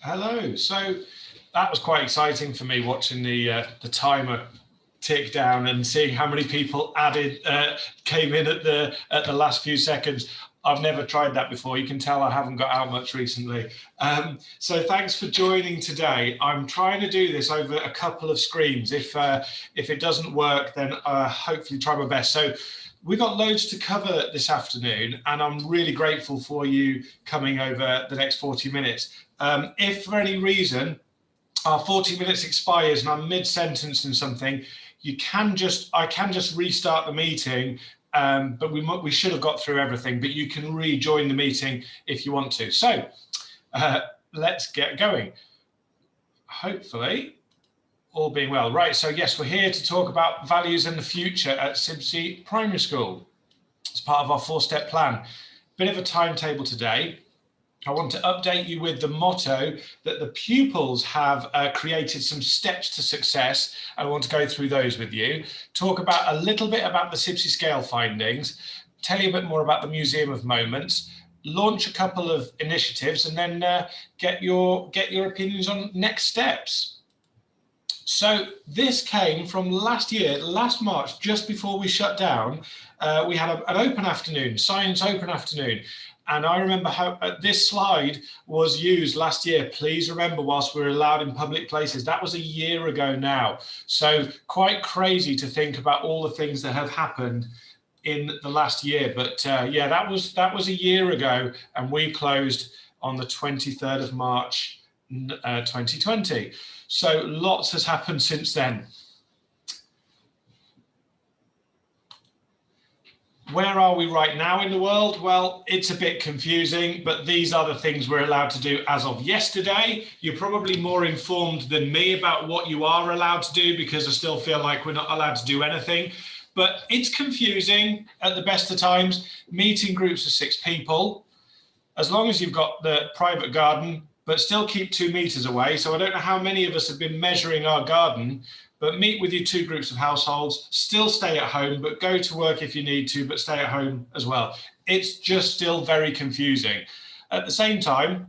Hello. So that was quite exciting for me watching the timer tick down and seeing how many people came in at the last few seconds. I've never tried that before. You can tell I haven't got out much recently. So thanks for joining today. I'm trying to do this over a couple of screens. If it doesn't work, then hopefully try my best. So we've got loads to cover this afternoon, and I'm really grateful for you coming over the next 40 minutes. If for any reason our 40 minutes expires and I'm mid-sentence and something, I can just restart the meeting, but we should have got through everything, but you can rejoin the meeting if you want to. So let's get going. Hopefully, all being well. Right, so yes, we're here to talk about values and the future at Sibsey Primary School. It's part of our 4-step plan. Bit of a timetable today. I want to update you with the motto that the pupils have created some steps to success. I want to go through those with you, talk about a little bit about the Sibsey scale findings, tell you a bit more about the Museum of Moments, launch a couple of initiatives, and then get your opinions on next steps. So this came from last year, last March, just before we shut down. We had an open afternoon, science open afternoon. And I remember how this slide was used last year. Please remember, whilst we're allowed in public places, that was a year ago now. So quite crazy to think about all the things that have happened in the last year. But yeah, that was a year ago, and we closed on the 23rd of March, 2020. So lots has happened since then. Where are we right now in the world? Well, it's a bit confusing, but these are the things we're allowed to do as of yesterday. You're probably more informed than me about what you are allowed to do, because I still feel like we're not allowed to do anything. But it's confusing at the best of times. Meeting groups of 6 people, as long as you've got the private garden, but still keep 2 meters away. So I don't know how many of us have been measuring our garden, but meet with your 2 groups of households, still stay at home, but go to work if you need to, but stay at home as well. It's just still very confusing. At the same time,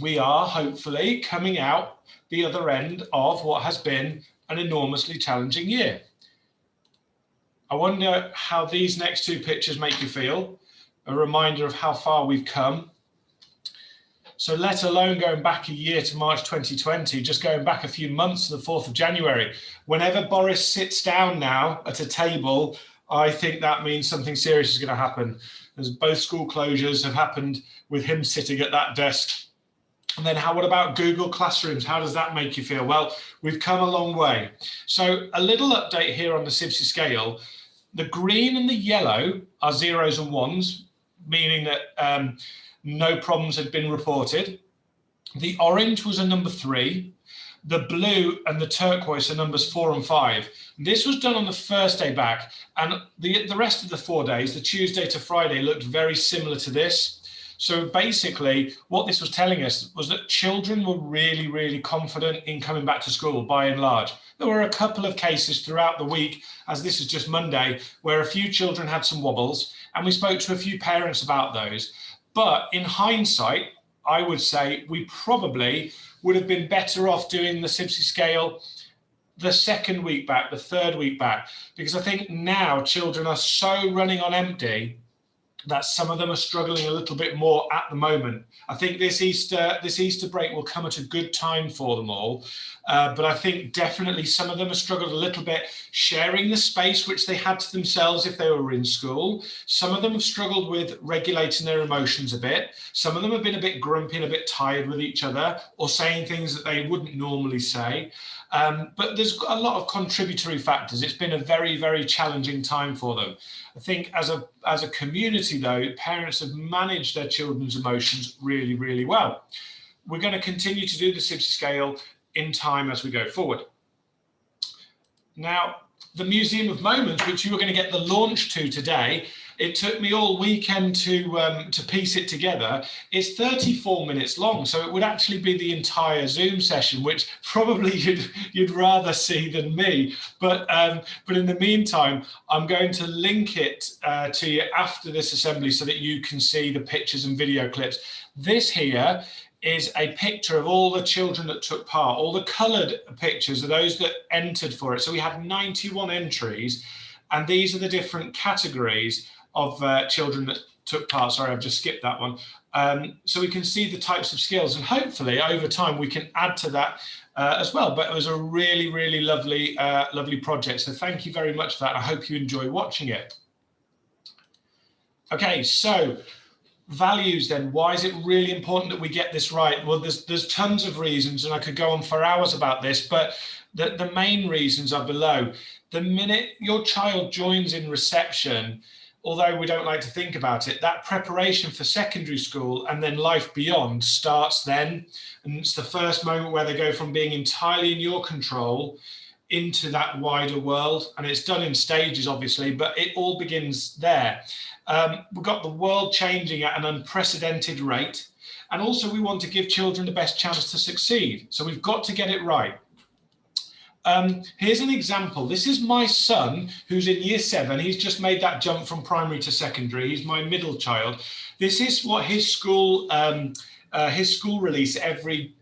we are hopefully coming out the other end of what has been an enormously challenging year. I wonder how these next 2 pictures make you feel, a reminder of how far we've come. So let alone going back a year to March 2020, just going back a few months to the 4th of January. Whenever Boris sits down now at a table, I think that means something serious is going to happen. As both school closures have happened with him sitting at that desk. And then what about Google Classrooms? How does that make you feel? Well, we've come a long way. So a little update here on the Sibsey scale. The green and the yellow are 0s and 1s, meaning that no problems had been reported. The orange was a number 3. The blue and the turquoise are numbers 4 and 5. This was done on the first day back, and the rest of the 4 days, the Tuesday to Friday, looked very similar to this. So basically, what this was telling us was that children were really, really confident in coming back to school by and large. There were a couple of cases throughout the week, as this is just Monday, where a few children had some wobbles, and we spoke to a few parents about those. But in hindsight, I would say we probably would have been better off doing the Sibsey scale the 2nd week back, the 3rd week back, because I think now children are so running on empty that some of them are struggling a little bit more at the moment. I think this Easter break will come at a good time for them all. But I think definitely some of them have struggled a little bit sharing the space which they had to themselves if they were in school. Some of them have struggled with regulating their emotions a bit. Some of them have been a bit grumpy and a bit tired with each other, or saying things that they wouldn't normally say. But there's a lot of contributory factors. It's been a very, very challenging time for them. I think as a community, though, parents have managed their children's emotions really, really well. We're going to continue to do the Sibsey scale in time as we go forward. Now, the Museum of Moments, which you were going to get the launch to today, it took me all weekend to piece it together. It's 34 minutes long, so it would actually be the entire Zoom session, which probably you'd rather see than me. But in the meantime, I'm going to link it to you after this assembly so that you can see the pictures and video clips. This here is a picture of all the children that took part. All the coloured pictures are those that entered for it. So we had 91 entries, and these are the different categories of children that took part. Sorry, I've just skipped that one. So we can see the types of skills, and hopefully over time we can add to that as well. But it was a really, really lovely, lovely project. So thank you very much for that. I hope you enjoy watching it. Okay, so values then. Why is it really important that we get this right? Well, there's tons of reasons, and I could go on for hours about this, but the main reasons are below. The minute your child joins in reception, although we don't like to think about it, that preparation for secondary school and then life beyond starts then. And it's the first moment where they go from being entirely in your control into that wider world. And it's done in stages, obviously, but it all begins there. We've got the world changing at an unprecedented rate. And also we want to give children the best chance to succeed. So we've got to get it right. Here's an example. This is my son who's in year 7. He's just made that jump from primary to secondary. He's my middle child. This is what his school release every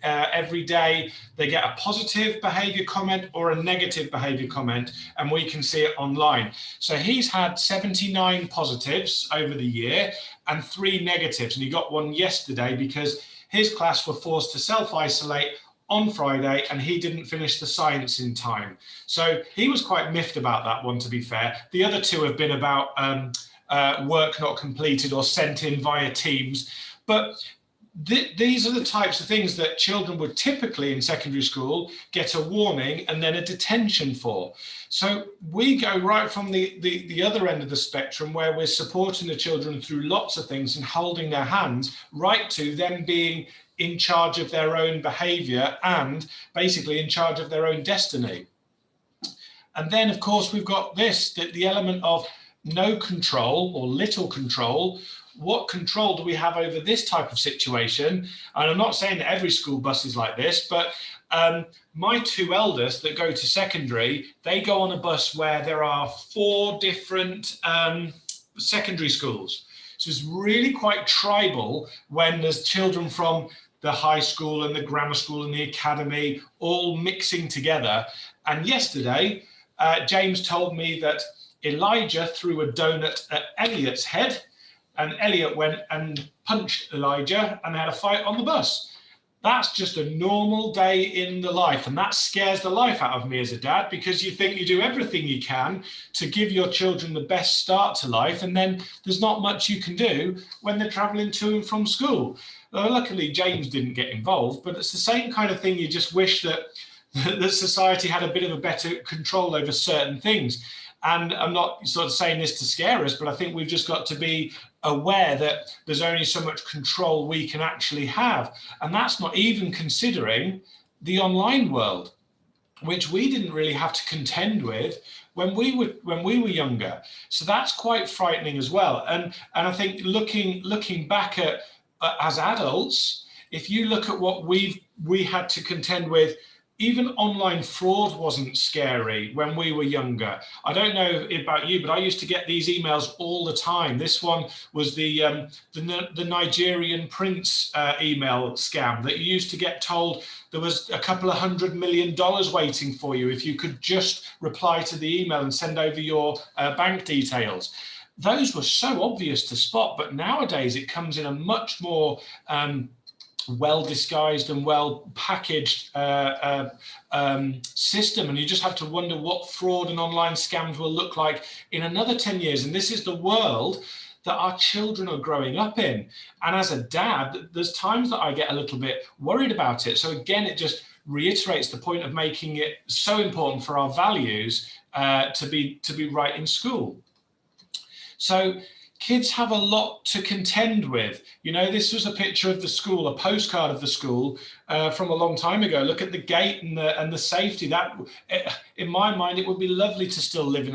day. They get a positive behavior comment or a negative behavior comment, and we can see it online. So he's had 79 positives over the year and 3 negatives, and he got one yesterday because his class were forced to self-isolate on Friday, and he didn't finish the science in time. So he was quite miffed about that one, to be fair. The other 2 have been about work not completed or sent in via Teams. But these are the types of things that children would typically in secondary school get a warning and then a detention for. So we go right from the other end of the spectrum, where we're supporting the children through lots of things and holding their hands, right to them being in charge of their own behavior and basically in charge of their own destiny. And then, of course, we've got this, the element of no control or little control. What control do we have over this type of situation? And I'm not saying that every school bus is like this, but my 2 eldest that go to secondary, they go on a bus where there are 4 different secondary schools. So it's really quite tribal when there's children from the high school and the grammar school and the academy all mixing together. And yesterday, James told me that Elijah threw a donut at Elliot's head, and Elliot went and punched Elijah, and they had a fight on the bus. That's just a normal day in the life, and that scares the life out of me as a dad, because you think you do everything you can to give your children the best start to life, and then there's not much you can do when they're traveling to and from school. Luckily, James didn't get involved, but it's the same kind of thing. You just wish that society had a bit of a better control over certain things. And I'm not sort of saying this to scare us, but I think we've just got to be aware that there's only so much control we can actually have. And that's not even considering the online world, which we didn't really have to contend with when we were younger. So that's quite frightening as well. And I think looking back at as adults, if you look at what we had to contend with, even online fraud wasn't scary when we were younger. I don't know about you, but I used to get these emails all the time. This one was the Nigerian prince email scam that you used to get told there was a couple of $100 million waiting for you if you could just reply to the email and send over your bank details. Those were so obvious to spot, but nowadays it comes in a much more well disguised and well packaged system, and you just have to wonder what fraud and online scams will look like in another 10 years. And this is the world that our children are growing up in. And as a dad, there's times that I get a little bit worried about it. So again, it just reiterates the point of making it so important for our values to be right in school. So kids have a lot to contend with. You know, this was a picture of the school, a postcard of the school from a long time ago. Look at the gate and the safety. That, in my mind, it would be lovely to still live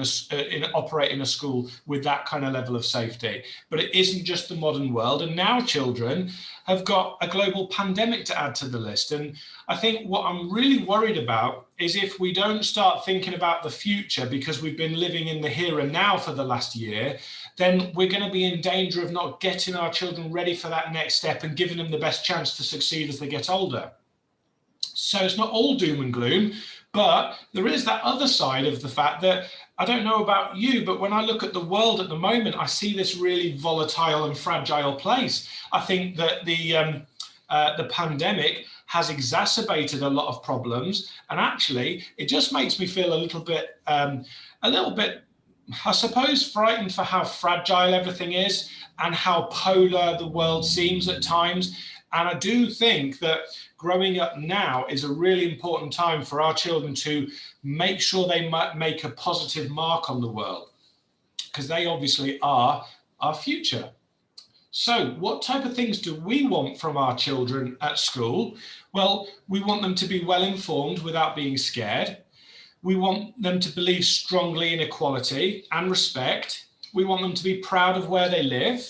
operate in a school with that kind of level of safety. But it isn't just the modern world. And now children have got a global pandemic to add to the list. And I think what I'm really worried about is if we don't start thinking about the future, because we've been living in the here and now for the last year, then we're going to be in danger of not getting our children ready for that next step and giving them the best chance to succeed as they get older. So it's not all doom and gloom, but there is that other side of the fact that, I don't know about you, but when I look at the world at the moment, I see this really volatile and fragile place. I think that the pandemic has exacerbated a lot of problems, and actually it just makes me feel a little bit, I suppose, frightened for how fragile everything is and how polar the world seems at times. And I do think that growing up now is a really important time for our children to make sure they make a positive mark on the world, because they obviously are our future. So what type of things do we want from our children at school? Well, we want them to be well informed without being scared. We want them to believe strongly in equality and respect. We want them to be proud of where they live.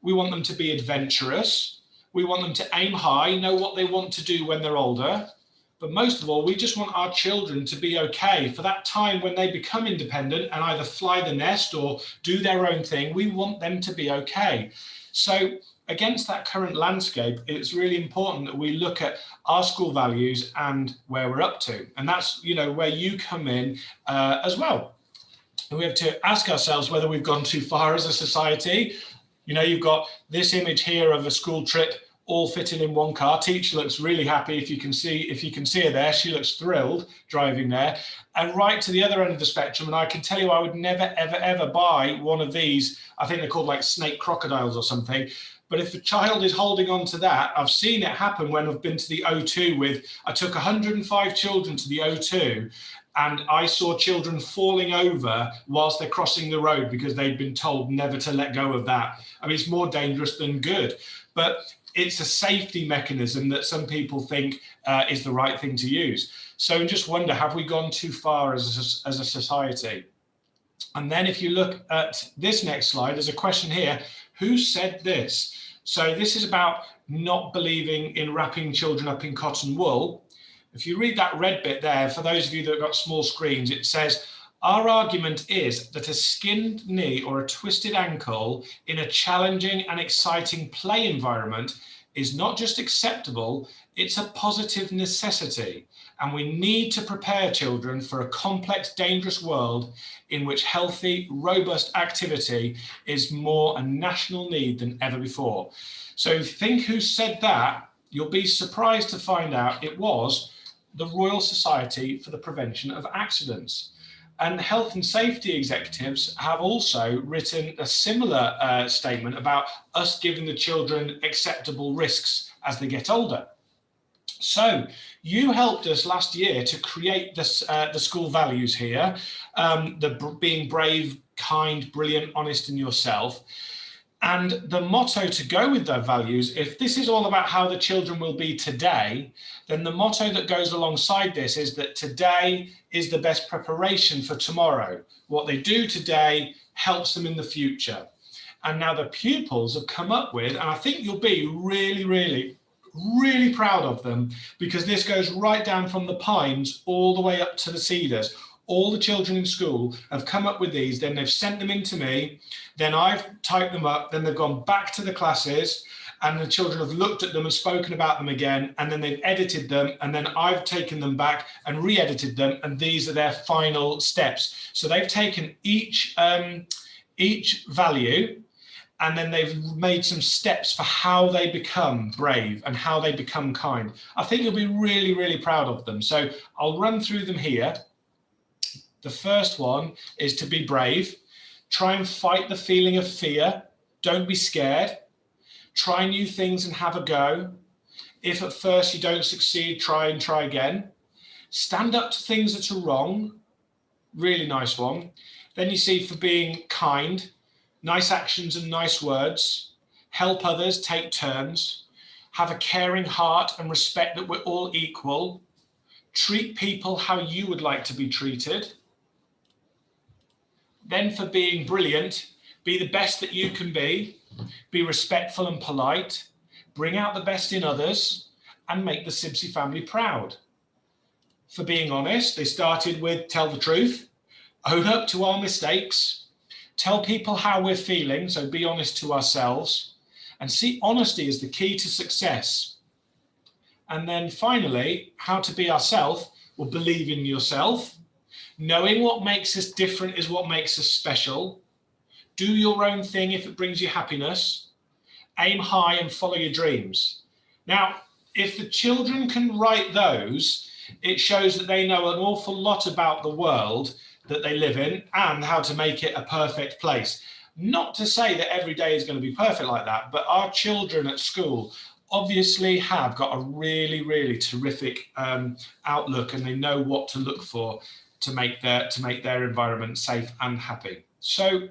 We want them to be adventurous. We want them to aim high, know what they want to do when they're older. But most of all, we just want our children to be okay for that time when they become independent and either fly the nest or do their own thing. We want them to be okay. So against that current landscape, it's really important that we look at our school values and where we're up to. And that's, where you come in as well. And we have to ask ourselves whether we've gone too far as a society. You've got this image here of a school trip all fitting in one car. Teacher looks really happy. If you can see her there, she looks thrilled driving there. And right to the other end of the spectrum, and I can tell you I would never, ever, ever buy one of these. I think they're called like snake crocodiles or something. But if a child is holding on to that, I've seen it happen when I've been to the O2 I took 105 children to the O2, and I saw children falling over whilst they're crossing the road because they'd been told never to let go of that. I mean, it's more dangerous than good, but it's a safety mechanism that some people think is the right thing to use. So I just wonder, have we gone too far as a society? And then if you look at this next slide, there's a question here, who said this? So this is about not believing in wrapping children up in cotton wool. If you read that red bit there, for those of you that have got small screens, it says, our argument is that a skinned knee or a twisted ankle in a challenging and exciting play environment is not just acceptable, it's a positive necessity. And we need to prepare children for a complex, dangerous world in which healthy, robust activity is more a national need than ever before. So think who said that, you'll be surprised to find out it was the Royal Society for the Prevention of Accidents. And health and safety executives have also written a similar statement about us giving the children acceptable risks as they get older. So you helped us last year to create this, the school values here, being brave, kind, brilliant, honest, and yourself. And the motto to go with their values, if this is all about how the children will be today, then the motto that goes alongside this is that today is the best preparation for tomorrow. What they do today helps them in the future. And now the pupils have come up with, and I think you'll be really, really, really proud of them, because this goes right down from the Pines all the way up to the Cedars. All the children in school have come up with these, then they've sent them in to me, then I've typed them up, then they've gone back to the classes, and the children have looked at them and spoken about them again, and then they've edited them, and then I've taken them back and re-edited them, and these are their final steps. So they've taken each value, and then they've made some steps for how they become brave and how they become kind. I think you'll be really, really proud of them. So I'll run through them here. The first one is to be brave. Try and fight the feeling of fear. Don't be scared. Try new things and have a go. If at first you don't succeed, try and try again. Stand up to things that are wrong. Really nice one. Then you see for being kind, nice actions and nice words. Help others, take turns. Have a caring heart and respect that we're all equal. Treat people how you would like to be treated. Then for being brilliant, be the best that you can be respectful and polite, bring out the best in others, and make the Sibsey family proud. For being honest, they started with tell the truth, own up to our mistakes, Tell people how we're feeling, so be honest to ourselves. And see, honesty is the key to success. And then finally, how to be ourselves. Well, believe in yourself. Knowing what makes us different is what makes us special. Do your own thing if it brings you happiness. Aim high and follow your dreams. Now, if the children can write those, it shows that they know an awful lot about the world that they live in and how to make it a perfect place. Not to say that every day is going to be perfect like that, but our children at school obviously have got a really, really terrific outlook, and they know what to look for to make their environment safe and happy. So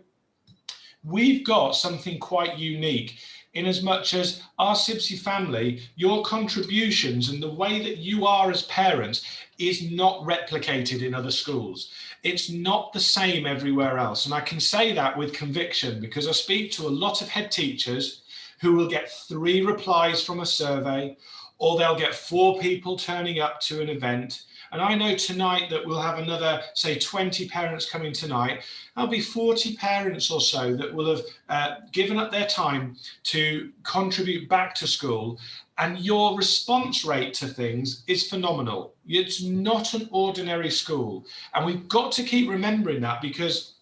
we've got something quite unique in as much as our CIBSE family, your contributions and the way that you are as parents is not replicated in other schools. It's not the same everywhere else. And I can say that with conviction because I speak to a lot of head teachers who will get 3 replies from a survey, or they'll get 4 people turning up to an event. And I know tonight that we'll have another, say, 20 parents coming tonight. There'll be 40 parents or so that will have given up their time to contribute back to school. And your response rate to things is phenomenal. It's not an ordinary school. And we've got to keep remembering that because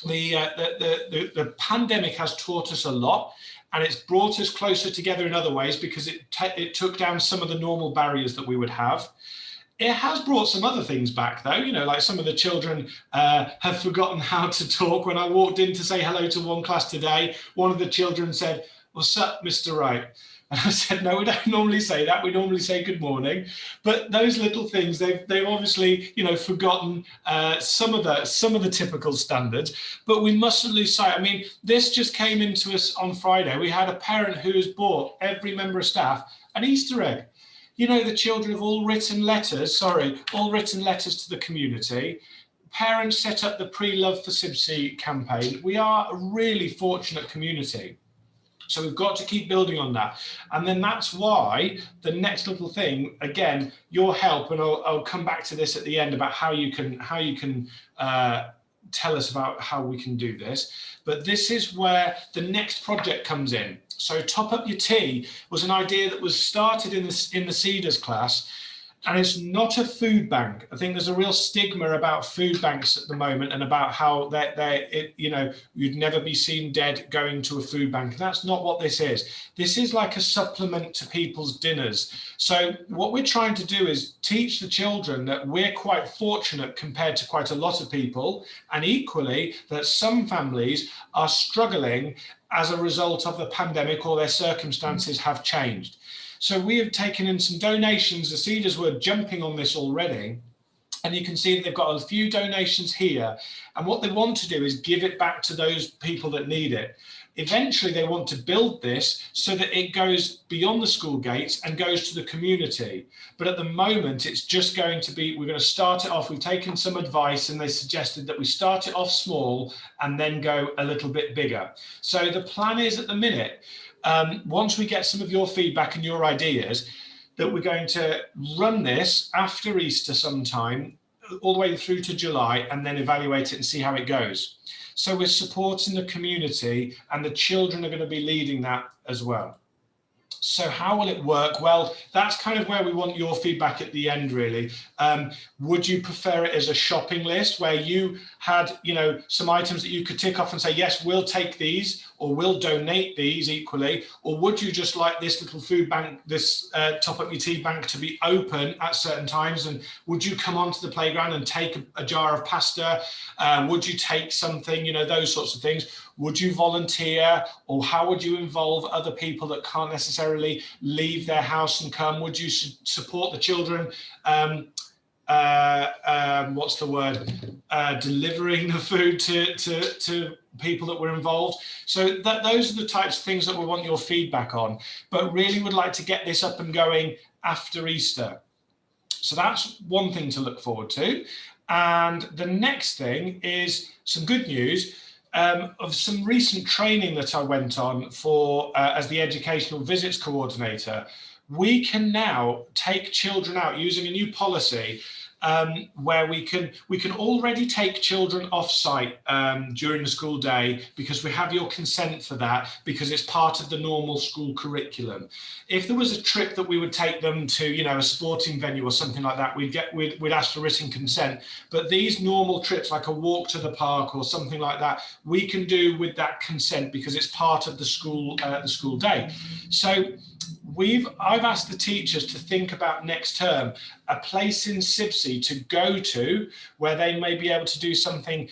the pandemic has taught us a lot. And it's brought us closer together in other ways because it took down some of the normal barriers that we would have. It has brought some other things back, though, like some of the children have forgotten how to talk. When I walked in to say hello to one class today, one of the children said, "What's up, Mr. Wright?" And I said, "No, we don't normally say that. We normally say good morning." But those little things, they've obviously, forgotten some of the typical standards. But we mustn't lose sight. I mean, this just came into us on Friday. We had a parent who has bought every member of staff an Easter egg. The children have all written letters to the community. Parents set up the Pre-Love for CIBSE campaign. We are a really fortunate community. So we've got to keep building on that. And then that's why the next little thing, again, your help, and I'll come back to this at the end about how you can tell us about how we can do this. But this is where the next project comes in. So Top Up Your Tea was an idea that was started in the Cedars class, and it's not a food bank. I think there's a real stigma about food banks at the moment and about how you'd never be seen dead going to a food bank. That's not what this is. This is like a supplement to people's dinners. So what we're trying to do is teach the children that we're quite fortunate compared to quite a lot of people, and equally that some families are struggling as a result of the pandemic or their circumstances have changed. So we have taken in some donations. The Cedars were jumping on this already. And you can see that they've got a few donations here. And what they want to do is give it back to those people that need it. Eventually, they want to build this so that it goes beyond the school gates and goes to the community. But at the moment, it's just going to be, we're going to start it off. We've taken some advice and they suggested that we start it off small and then go a little bit bigger. So the plan is at the minute, once we get some of your feedback and your ideas, that we're going to run this after Easter sometime, all the way through to July, and then evaluate it and see how it goes. So we're supporting the community, and the children are going to be leading that as well. So how will it work? Well, that's kind of where we want your feedback at the end, really. Would you prefer it as a shopping list where you had, some items that you could tick off and say, yes, we'll take these, or we'll donate these equally? Or would you just like this little food bank, this Top Up Your Tea bank to be open at certain times? And would you come onto the playground and take a jar of pasta? Would you take something, those sorts of things? Would you volunteer, or how would you involve other people that can't necessarily leave their house and come? Would you support the children? What's the word? Delivering the food to people that were involved. So those are the types of things that we want your feedback on, but really would like to get this up and going after Easter. So that's one thing to look forward to. And the next thing is some good news. Of some recent training that I went on for as the educational visits coordinator. We can now take children out using a new policy where we can already take children off site during the school day, because we have your consent for that, because it's part of the normal school curriculum. If there was a trip that we would take them to, you know, a sporting venue or something like that, we'd ask for written consent. But these normal trips, like a walk to the park or something like that, we can do with that consent because it's part of the school day. So I've asked the teachers to think about next term a place in Sibsey to go to where they may be able to do something.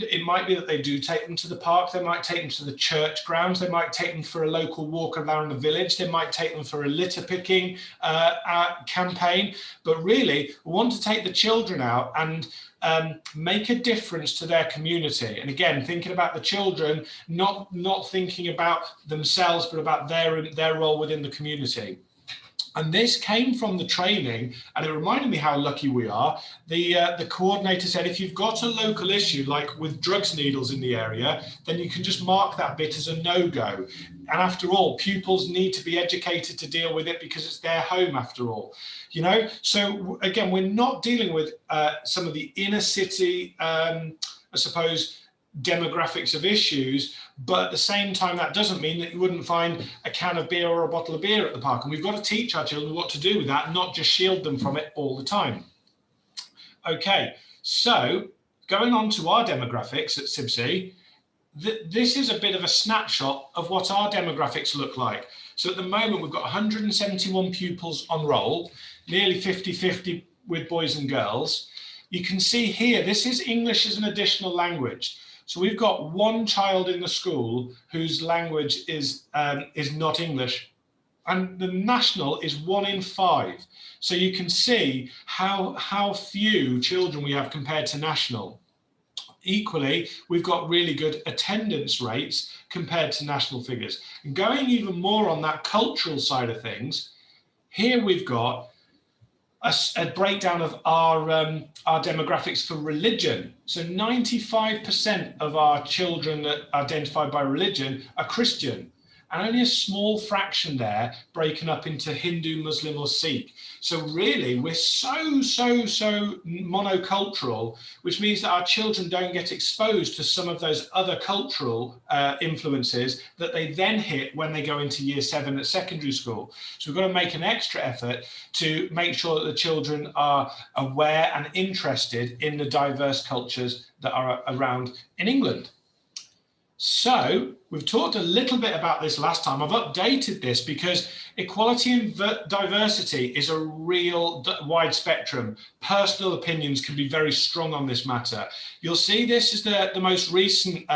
It might be that they do take them to the park, they might take them to the church grounds, they might take them for a local walk around the village, they might take them for a litter picking campaign. But really, we want to take the children out and make a difference to their community. And again, thinking about the children, not thinking about themselves, but about their role within the community. And this came from the training, and it reminded me how lucky we are. The coordinator said, if you've got a local issue, like with drugs needles in the area, then you can just mark that bit as a no-go. And after all, pupils need to be educated to deal with it because it's their home after all. You know, so again, we're not dealing with some of the inner city, I suppose, demographics of issues, but at the same time, that doesn't mean that you wouldn't find a can of beer or a bottle of beer at the park. And we've got to teach our children what to do with that, not just shield them from it all the time. Okay, so going on to our demographics at Sibsey, this is a bit of a snapshot of what our demographics look like. So at the moment, we've got 171 pupils on roll, nearly 50-50 with boys and girls. You can see here, this is English as an additional language. So we've got one child in the school whose language is not English, and the national is 1 in 5. So you can see how few children we have compared to national. Equally, we've got really good attendance rates compared to national figures. And going even more on that cultural side of things, here we've got a breakdown of our demographics for religion. So 95% of our children that are identified by religion are Christian, and only a small fraction there breaking up into Hindu, Muslim or Sikh. So really, we're so monocultural, which means that our children don't get exposed to some of those other cultural influences that they then hit when they go into year 7 at secondary school. So we've got to make an extra effort to make sure that the children are aware and interested in the diverse cultures that are around in England. So we've talked a little bit about this last time. I've updated this because equality and diversity is a real wide spectrum. Personal opinions can be very strong on this matter. You'll see this is the most recent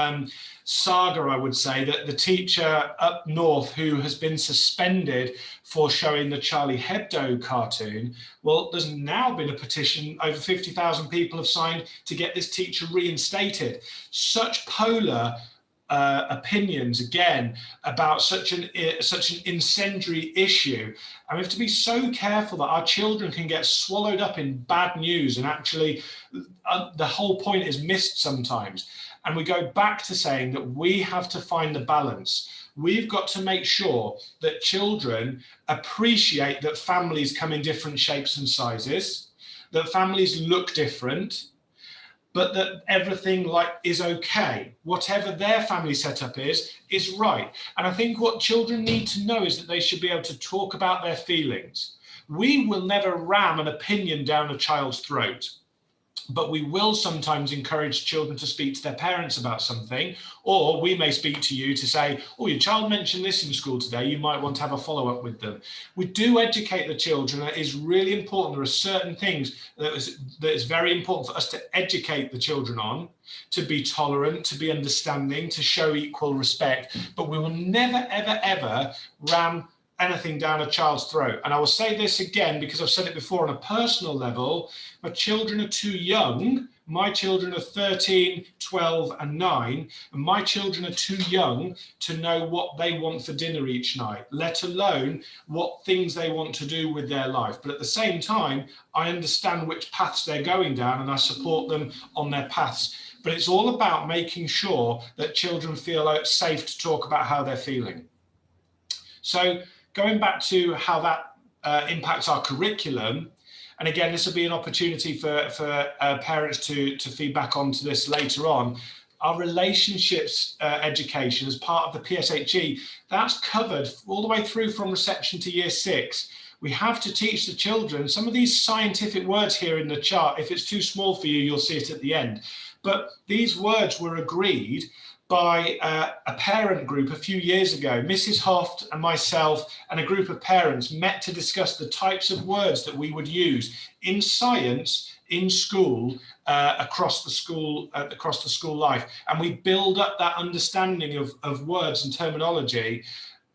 saga, I would say, that the teacher up north who has been suspended for showing the Charlie Hebdo cartoon. Well, there's now been a petition, over 50,000 people have signed to get this teacher reinstated. Such polar opinions, again, about such an incendiary issue. And we have to be so careful that our children can get swallowed up in bad news, and actually the whole point is missed sometimes. And we go back to saying that we have to find the balance. We've got to make sure that children appreciate that families come in different shapes and sizes, that families look different, but that everything is okay. Whatever their family setup is right. And I think what children need to know is that they should be able to talk about their feelings. We will never ram an opinion down a child's throat, but we will sometimes encourage children to speak to their parents about something, or we may speak to you to say, oh, your child mentioned this in school today, you might want to have a follow-up with them. We do educate the children. It is really important. There are certain things that is very important for us to educate the children on, to be tolerant, to be understanding, to show equal respect, but we will never, ever, ever ram anything down a child's throat. And I will say this again, because I've said it before on a personal level, my children are too young. My children are 13, 12 and 9, and my children are too young to know what they want for dinner each night, let alone what things they want to do with their life. But at the same time, I understand which paths they're going down and I support them on their paths. But it's all about making sure that children feel safe to talk about how they're feeling. So going back to how that impacts our curriculum, and again, this will be an opportunity for parents to feed back onto this later on. Our relationships education as part of the PSHE, that's covered all the way through from reception to year 6. We have to teach the children some of these scientific words here in the chart. If it's too small for you, you'll see it at the end. But these words were agreed by a parent group a few years ago. Mrs. Hoft and myself and a group of parents met to discuss the types of words that we would use in science, in school, across the school life. And we build up that understanding of words and terminology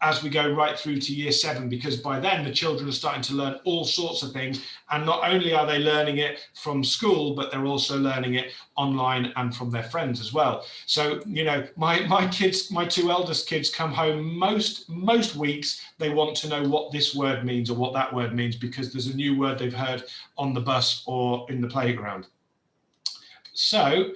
as we go right through to year 7, because by then the children are starting to learn all sorts of things. And not only are they learning it from school, but they're also learning it online and from their friends as well. So, you know, my kids, my 2 eldest kids come home most weeks, they want to know what this word means or what that word means, because there's a new word they've heard on the bus or in the playground. So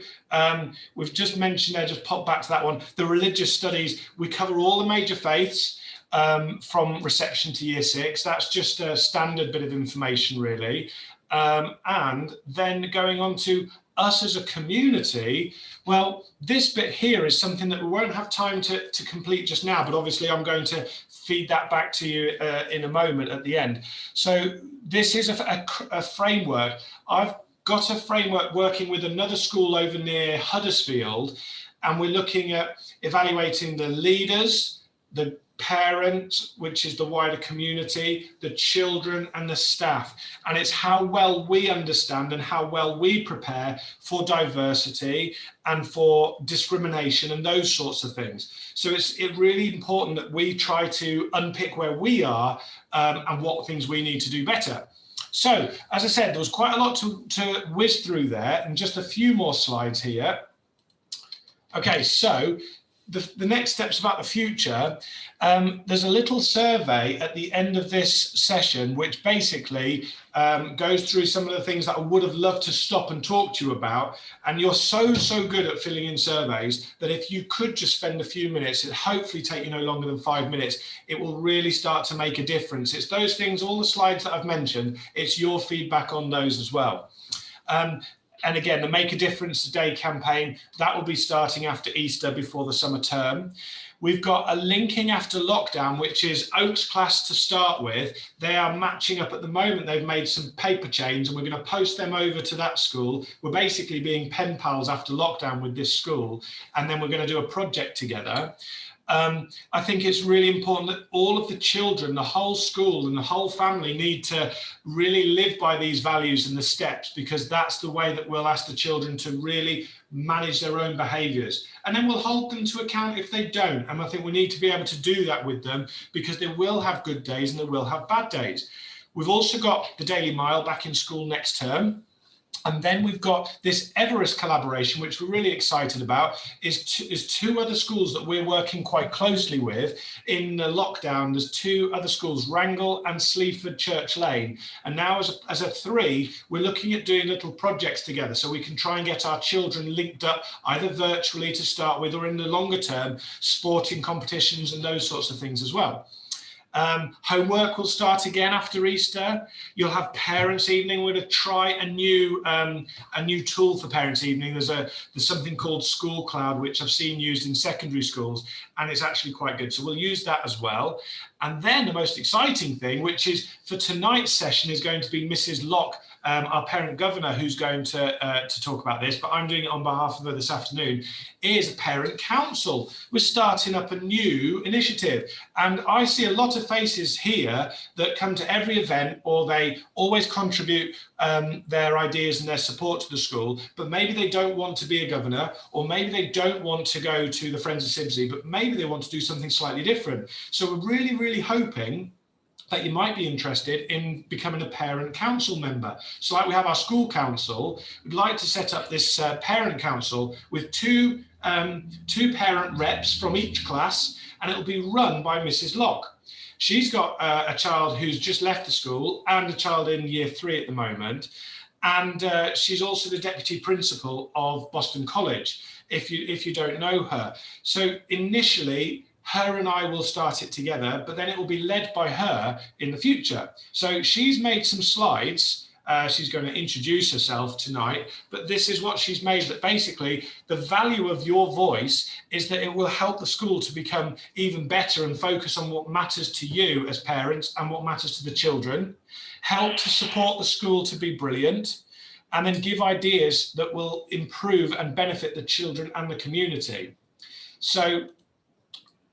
we've just mentioned there, just pop back to that one, the religious studies. We cover all the major faiths from reception to year 6. That's just a standard bit of information, really. And then going on to us as a community, well, this bit here is something that we won't have time to complete just now, but obviously I'm going to feed that back to you in a moment at the end. So this is a framework. I've got a framework working with another school over near Huddersfield, and we're looking at evaluating the leaders, the parents, which is the wider community, the children and the staff. And it's how well we understand and how well we prepare for diversity and for discrimination and those sorts of things. So it's really important that we try to unpick where we are and what things we need to do better. So, as I said, there was quite a lot to whiz through there, and just a few more slides here. Okay, so the next steps about the future. There's a little survey at the end of this session, which basically goes through some of the things that I would have loved to stop and talk to you about. And you're so good at filling in surveys that if you could just spend a few minutes, it hopefully take you no longer than 5 minutes, it will really start to make a difference. It's those things, all the slides that I've mentioned, it's your feedback on those as well. And again, the Make a Difference Today campaign, that will be starting after Easter, before the summer term. We've got a linking after lockdown, which is Oaks class to start with. They are matching up at the moment. They've made some paper chains and we're going to post them over to that school. We're basically being pen pals after lockdown with this school. And then we're going to do a project together. I think it's really important that all of the children, the whole school and the whole family need to really live by these values and the steps, because that's the way that we'll ask the children to really manage their own behaviours. And then we'll hold them to account if they don't. And I think we need to be able to do that with them, because they will have good days and they will have bad days. We've also got the Daily Mile back in school next term. And then we've got this Everest collaboration, which we're really excited about, is 2 other schools that we're working quite closely with. In the lockdown, there's 2 other schools, Wrangle and Sleaford Church Lane. And now as a 3, we're looking at doing little projects together so we can try and get our children linked up either virtually to start with, or in the longer term, sporting competitions and those sorts of things as well. Homework will start again after Easter. You'll have parents' evening. We're going to try a new tool for parents' evening. There's something called School Cloud, which I've seen used in secondary schools, and it's actually quite good. So we'll use that as well. And then the most exciting thing, which is for tonight's session, is going to be Mrs. Locke, our parent governor, who's going to talk about this, but I'm doing it on behalf of her this afternoon, is a parent council. We're starting up a new initiative. And I see a lot of faces here that come to every event, or they always contribute their ideas and their support to the school, but maybe they don't want to be a governor, or maybe they don't want to go to the Friends of Sibsey, but maybe they want to do something slightly different. So we're really hoping that you might be interested in becoming a parent council member. So like we have our school council, we'd like to set up this parent council with two parent reps from each class, and it'll be run by Mrs. Locke. She's got a child who's just left the school and a child in year 3 at the moment. And she's also the deputy principal of Boston College, if you don't know her. So initially, her and I will start it together, but then it will be led by her in the future. So she's made some slides She's going to introduce herself tonight, but this is what she's made, that basically the value of your voice is that it will help the school to become even better and focus on what matters to you as parents and what matters to the children, help to support the school to be brilliant, and then give ideas that will improve and benefit the children and the community. So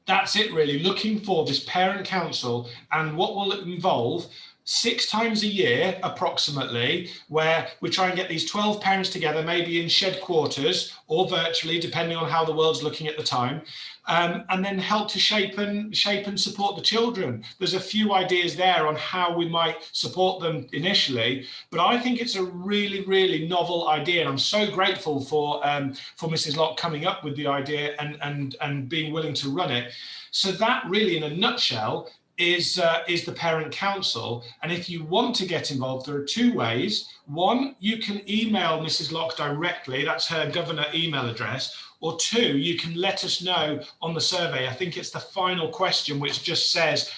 that's it really, looking for this parent council, and what will it involve? 6 times a year, approximately, where we try and get these 12 parents together, maybe in shed quarters or virtually, depending on how the world's looking at the time, and then help to shape and support the children. There's a few ideas there on how we might support them initially, but I think it's a really, really novel idea, and I'm so grateful for Mrs. Locke coming up with the idea and being willing to run it. So that really, in a nutshell, is the parent council. And if you want to get involved, there are 2 ways. One, you can email Mrs. Locke directly, that's her governor email address, or 2, you can let us know on the survey. I think it's the final question, which just says,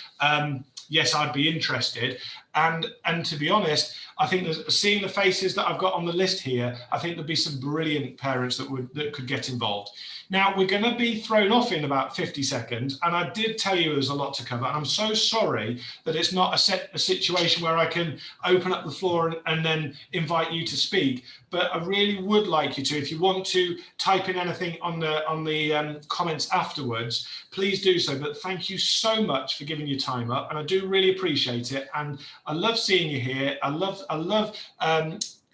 yes, I'd be interested. And to be honest, I think seeing the faces that I've got on the list here, I think there'd be some brilliant parents that could get involved. Now, we're going to be thrown off in about 50 seconds, and I did tell you there's a lot to cover, and I'm so sorry that it's not a situation where I can open up the floor and then invite you to speak, but I really would like you to, if you want to type in anything on the comments afterwards, please do so. But thank you so much for giving your time up, and I do really appreciate it, and I love seeing you here. I love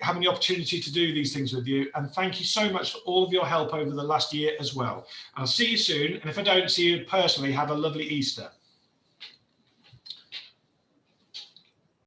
having the opportunity to do these things with you, and thank you so much for all of your help over the last year as well. I'll see you soon, and if I don't see you personally, have a lovely Easter.